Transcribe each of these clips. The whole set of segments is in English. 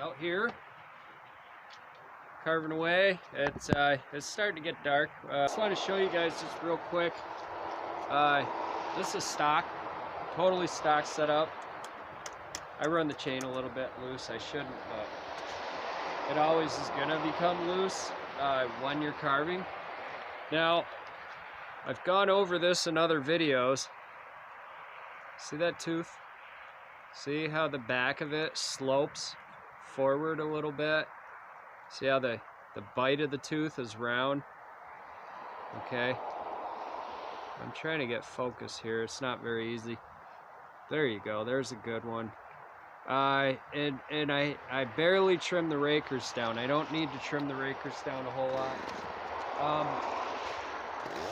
out here carving away. It's starting to get dark. Just want to show you guys just real quick. This is stock, totally stock setup. I run the chain a little bit loose. I shouldn't, but it always is gonna become loose when you're carving. Now, I've gone over this in other videos. See that tooth? See how the back of it slopes forward a little bit? See how the bite of the tooth is round? Okay. I'm trying to get focus here. It's not very easy. There you go. There's a good one. I barely trim the rakers down. I don't need to trim the rakers down a whole lot.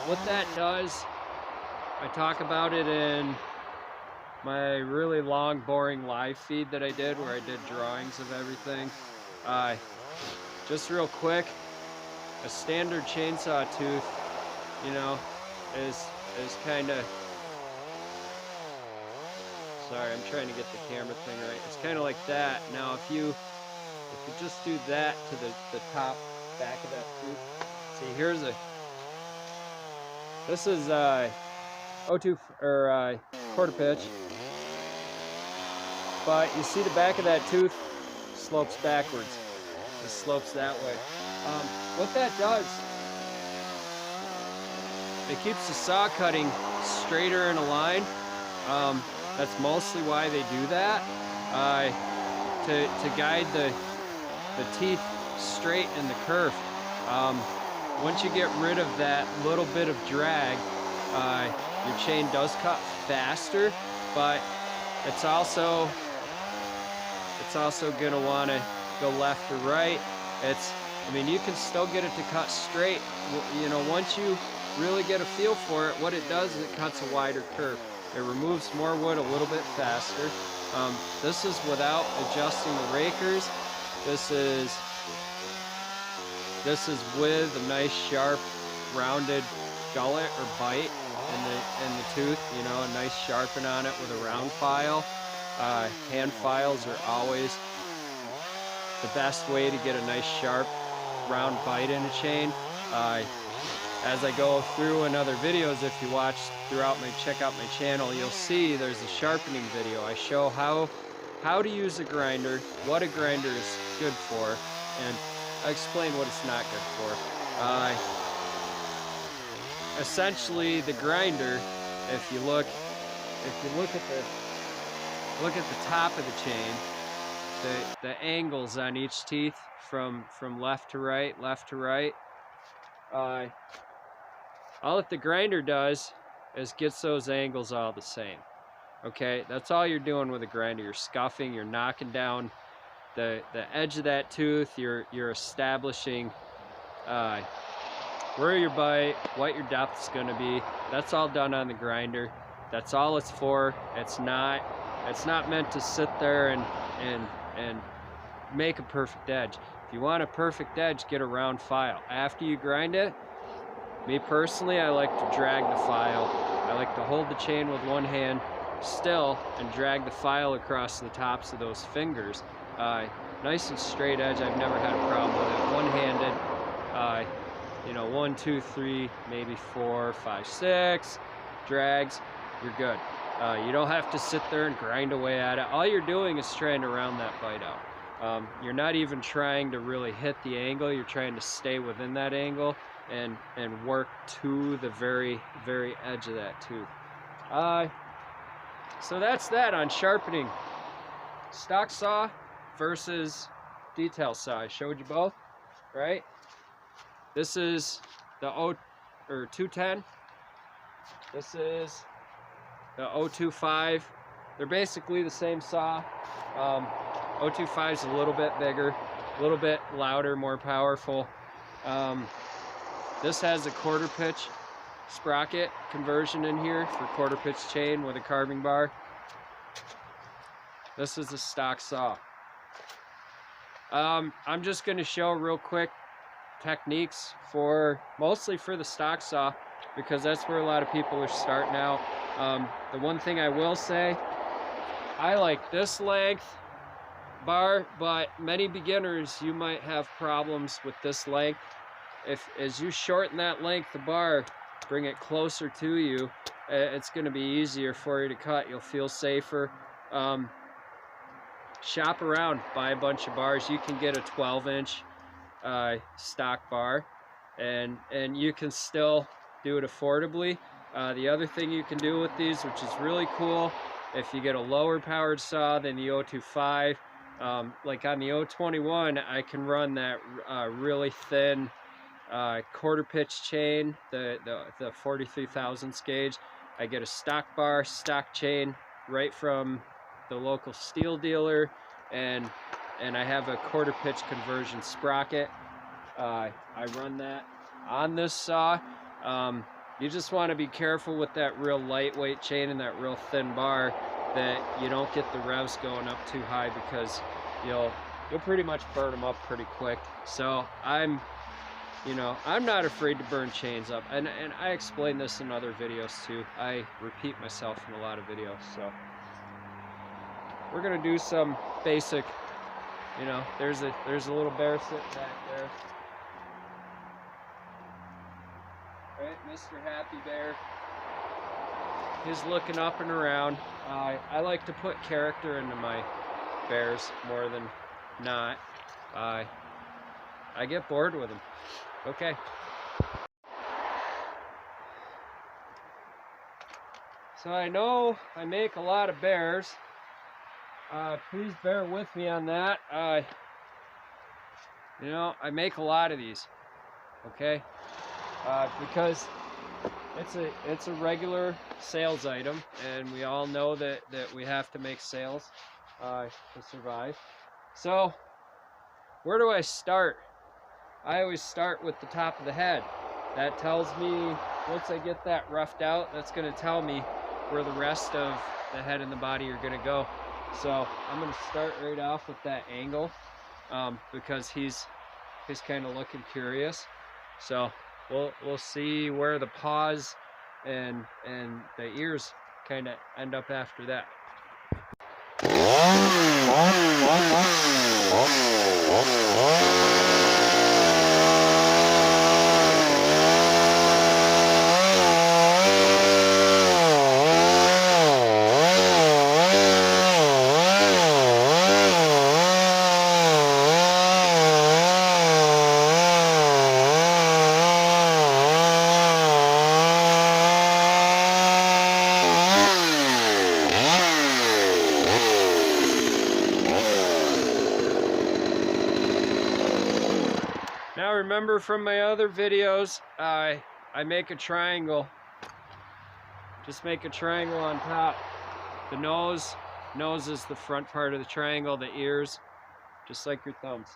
What that does, I talk about it in my really long, boring live feed that I did, where I did drawings of everything. Just real quick, a standard chainsaw tooth, you know, is kind of, sorry, I'm trying to get the camera thing right. It's kind of like that. Now, if you just do that to the top back of that tooth, see, here's this is O2 or quarter pitch, but you see the back of that tooth slopes backwards. It slopes that way. What that does, it keeps the saw cutting straighter in a line. That's mostly why they do that, to guide the teeth straight in the curve. Once you get rid of that little bit of drag, your chain does cut faster, but it's also gonna want to go left or right. I mean, you can still get it to cut straight. You know, once you really get a feel for it, what it does is it cuts a wider curve. It removes more wood a little bit faster. This is without adjusting the rakers. This is with a nice sharp rounded gullet or bite in the tooth, you know, a nice sharpen on it with a round file. Hand files are always the best way to get a nice sharp round bite in a chain. As I go through in other videos, if you watch check out my channel, you'll see there's a sharpening video. I show how to use a grinder, what a grinder is good for, and I explain what it's not good for. Essentially, the grinder, if you look at the top of the chain, the angles on each teeth from left to right, all that the grinder does is gets those angles all the same. Okay, that's all you're doing with a grinder. You're scuffing, you're knocking down the edge of that tooth, you're establishing where your bite, what your depth is going to be. That's all done on the grinder. That's all it's for. It's not meant to sit there and make a perfect edge. If you want a perfect edge, get a round file. After you grind it, me personally, I like to drag the file. I like to hold the chain with one hand still and drag the file across the tops of those fingers. Nice and straight edge. I've never had a problem with it. One-handed, you know, 1, 2, 3, maybe 4, 5, 6 drags, you're good. You don't have to sit there and grind away at it. All you're doing is trying to round that bite out. You're not even trying to really hit the angle. You're trying to stay within that angle and work to the very, very edge of that tooth. So that's that on sharpening. Stock saw versus detail saw. I showed you both, right? This is the 210. This is the 025. They're basically the same saw. 025 is a little bit bigger, a little bit louder, more powerful. This has a quarter pitch sprocket conversion in here for quarter pitch chain with a carving bar. This is a stock saw. I'm just going to show real quick techniques mostly for the stock saw, because that's where a lot of people are starting out. The one thing I will say, I like this length bar, but many beginners, you might have problems with this length. As you shorten that length of bar, bring it closer to you, it's going to be easier for you to cut. You'll feel safer. Shop around, buy a bunch of bars. You can get a 12-inch stock bar, and you can still do it affordably. The other thing you can do with these, which is really cool, if you get a lower powered saw than the 025, like on the 021, I can run that really thin quarter pitch chain, the 43 thousandths gauge. I get a stock bar, stock chain right from the local steel dealer, and I have a quarter pitch conversion sprocket. I run that on this saw. You just want to be careful with that real lightweight chain and that real thin bar, that you don't get the revs going up too high, because you'll pretty much burn them up pretty quick. So I'm not afraid to burn chains up, and I explain this in other videos too. I repeat myself in a lot of videos. So we're gonna do some basic, there's a little bear sitting back there. Right, Mr. Happy Bear. He's looking up and around. I like to put character into my bears more than not. I get bored with them. Okay. So I know I make a lot of bears. Please bear with me on that. I make a lot of these. Okay. Because it's a regular sales item, and we all know that we have to make sales to survive. So where do I start? I always start with the top of the head. That tells me, once I get that roughed out, that's going to tell me where the rest of the head and the body are going to go. So I'm going to start right off with that angle, because he's kind of looking curious. So we'll see where the paws and the ears kind of end up after that. Now remember from my other videos, I make a triangle. Just make a triangle on top. The nose is the front part of the triangle, the ears, just like your thumbs.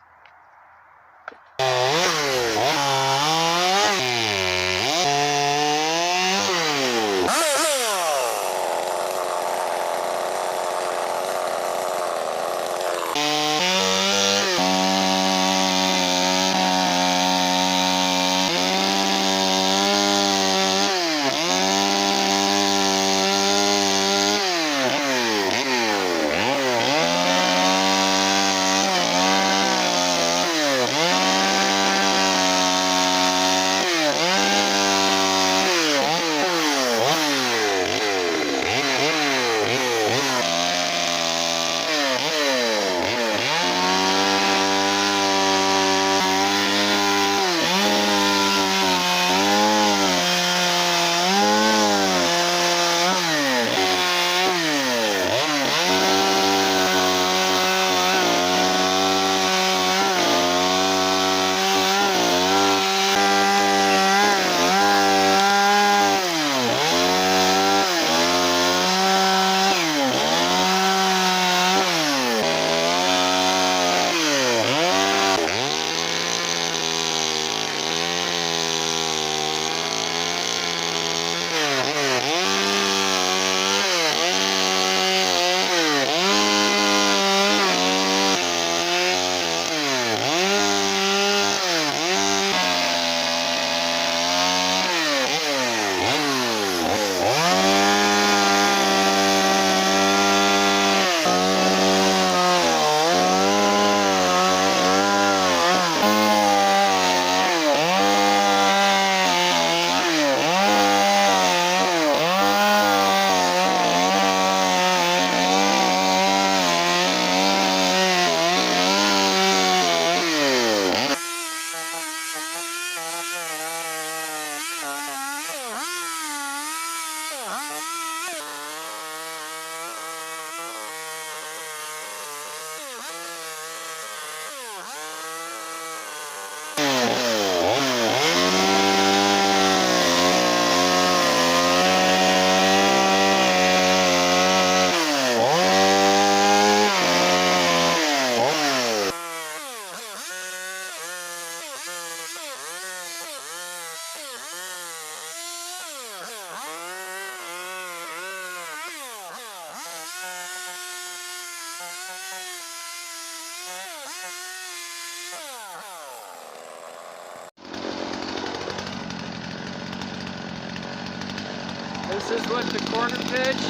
is with the quarter pitch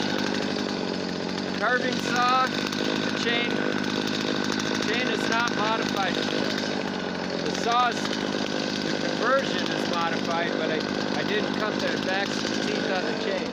carving saw. The chain is not modified for this. The saw's conversion is modified, but I didn't cut the backs of the teeth on the chain.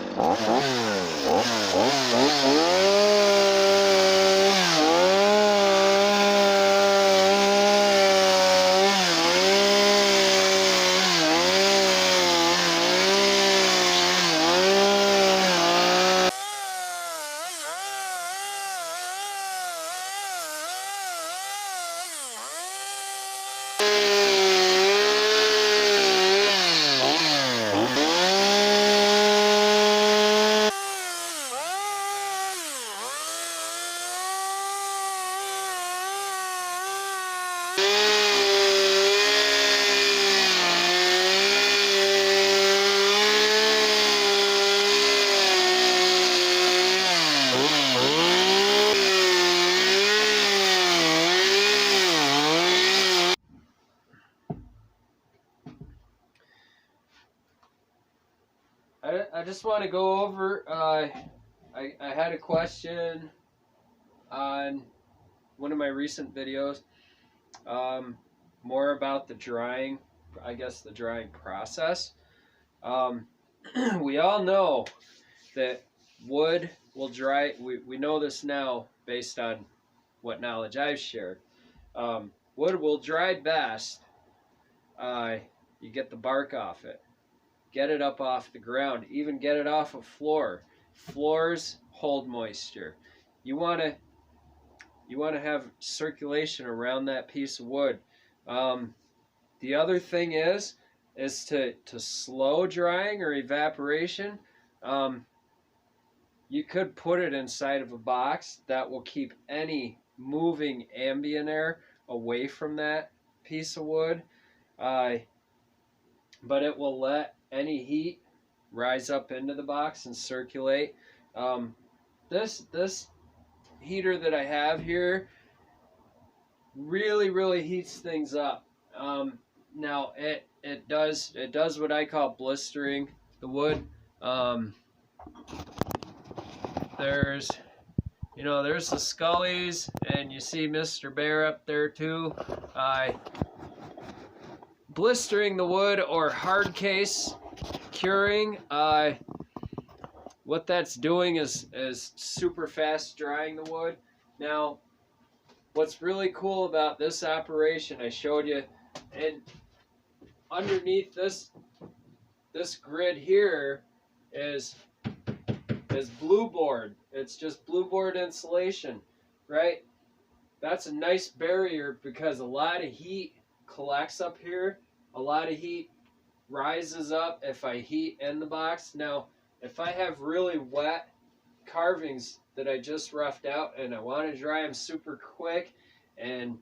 I just want to go over, I had a question on one of my recent videos, more about the drying, I guess the drying process. We all know that wood will dry, we know this now based on what knowledge I've shared. Wood will dry best, you get the bark off it. Get it up off the ground, even get it off a floor. Floors hold moisture. You want to have circulation around that piece of wood. The other thing is to slow drying or evaporation. You could put it inside of a box that will keep any moving ambient air away from that piece of wood, but it will let any heat rise up into the box and circulate. This heater that I have here really heats things up. Now it does what I call blistering the wood. There's the Scullies, and you see Mr. Bear up there too. Blistering the wood or hard case curing, what that's doing is super fast drying the wood. Now, what's really cool about this operation I showed you, and underneath this grid here is blue board. It's just blue board insulation, right? That's a nice barrier because a lot of heat collects up here. A lot of heat rises up if I heat in the box. Now, if I have really wet carvings that I just roughed out and I want to dry them super quick, and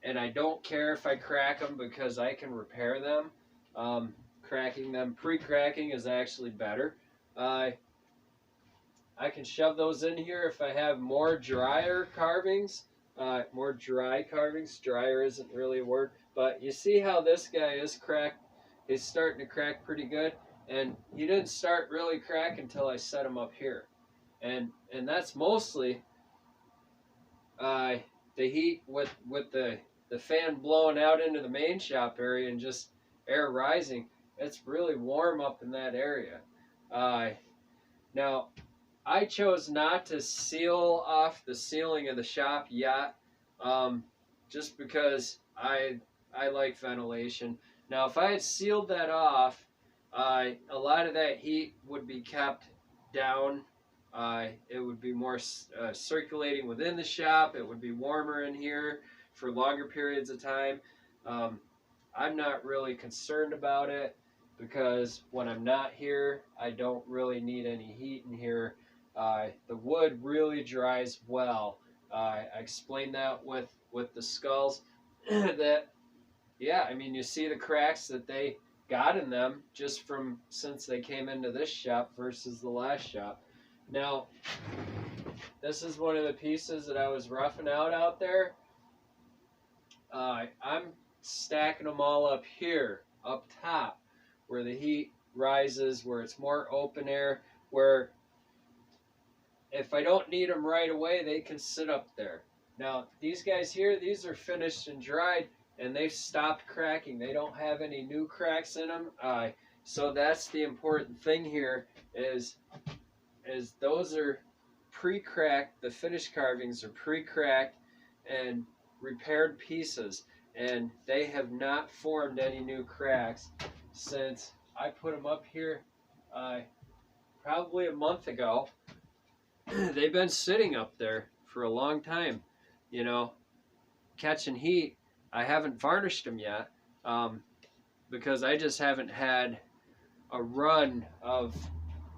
I don't care if I crack them because I can repair them. Cracking them, pre-cracking is actually better. I can shove those in here if I have more drier carvings, more dry carvings. Drier isn't really a word, but you see how this guy is cracked. He's starting to crack pretty good, and he didn't start really crack until I set him up here, and that's mostly the heat with the fan blowing out into the main shop area and just air rising. It's really warm up in that area. Now, I chose not to seal off the ceiling of the shop yet, just because I like ventilation. Now, if I had sealed that off, a lot of that heat would be kept down. It would be more circulating within the shop. It would be warmer in here for longer periods of time. I'm not really concerned about it because when I'm not here, I don't really need any heat in here. The wood really dries well. I explained that with the skulls. That, yeah, I mean, you see the cracks that they got in them just from since they came into this shop versus the last shop. Now, this is one of the pieces that I was roughing out there. I'm stacking them all up here, up top, where the heat rises, where it's more open air, where if I don't need them right away, they can sit up there. Now, these guys here, these are finished and dried, and they've stopped cracking. They don't have any new cracks in them. So that's the important thing here is those are pre-cracked. The finished carvings are pre-cracked and repaired pieces, and they have not formed any new cracks since I put them up here probably a month ago. They've been sitting up there for a long time, you know, catching heat. I haven't varnished them yet because I just haven't had a run of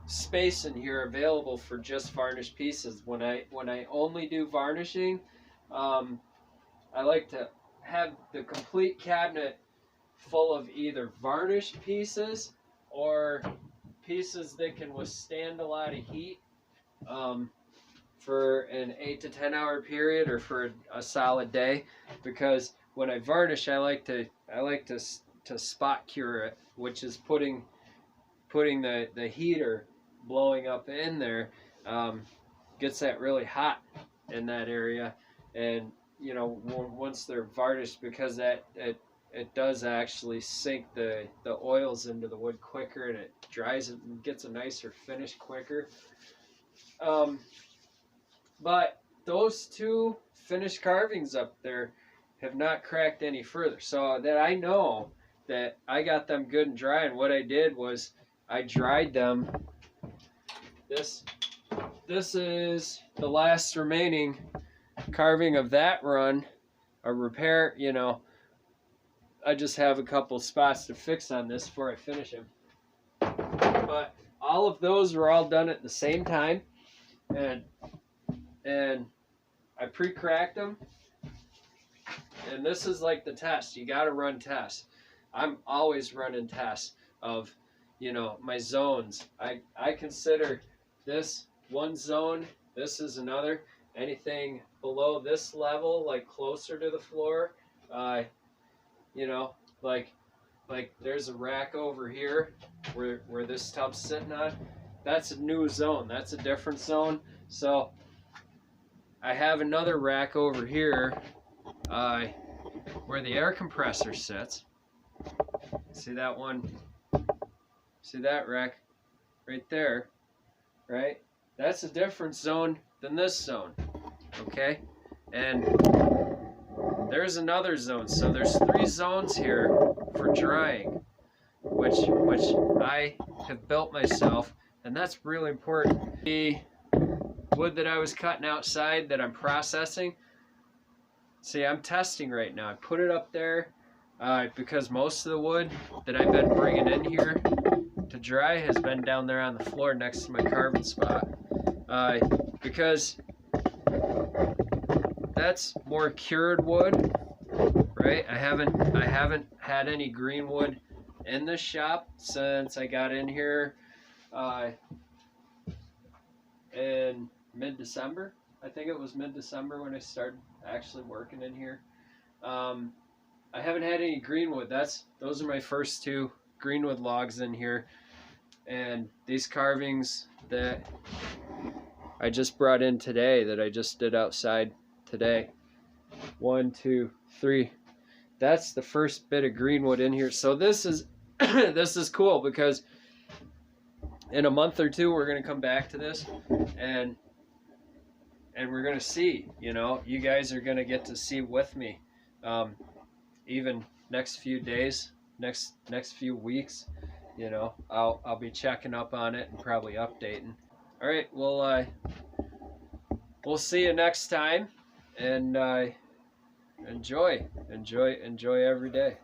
space in here available for just varnished pieces. When I only do varnishing, I like to have the complete cabinet full of either varnished pieces or pieces that can withstand a lot of heat for an 8 to 10 hour period or for a solid day. Because when I varnish, I like to spot cure it, which is putting the heater blowing up in there, gets that really hot in that area. And you know, once they're varnished, because that it does actually sink the oils into the wood quicker, and it dries it and gets a nicer finish quicker. But those two finished carvings up there have not cracked any further, so that I know that I got them good and dry. And what I did was I dried them. This is the last remaining carving of that run, a repair. You know, I just have a couple spots to fix on this before I finish him. But all of those were all done at the same time, and I pre-cracked them. And this is like the test. You got to run tests. I'm always running tests of, you know, my zones. I consider this one zone. This is another. Anything below this level, like closer to the floor, you know, like there's a rack over here where this tub's sitting on. That's a new zone. That's a different zone. So I have another rack over here where the air compressor sits. See that one? See that rack right there, right? That's a different zone than this zone, okay? And there's another zone. So there's 3 zones here for drying, which I have built myself, and that's really important. The wood that I was cutting outside that I'm processing, see, I'm testing right now. I put it up there because most of the wood that I've been bringing in here to dry has been down there on the floor next to my carving spot, because that's more cured wood, right? I haven't had any green wood in this shop since I got in here in mid-December. I think it was mid-December when I started actually working in here. I haven't had any greenwood. Those are my first 2 greenwood logs in here, and these carvings that I just brought in today, that I just did outside today. 1, 2, 3. That's the first bit of greenwood in here. So this is this is cool, because in a month or 2 we're going to come back to this, and we're going to see, you know, you guys are going to get to see with me, even next few days, next few weeks, you know, I'll be checking up on it and probably updating. All right, well, we'll see you next time, and enjoy every day.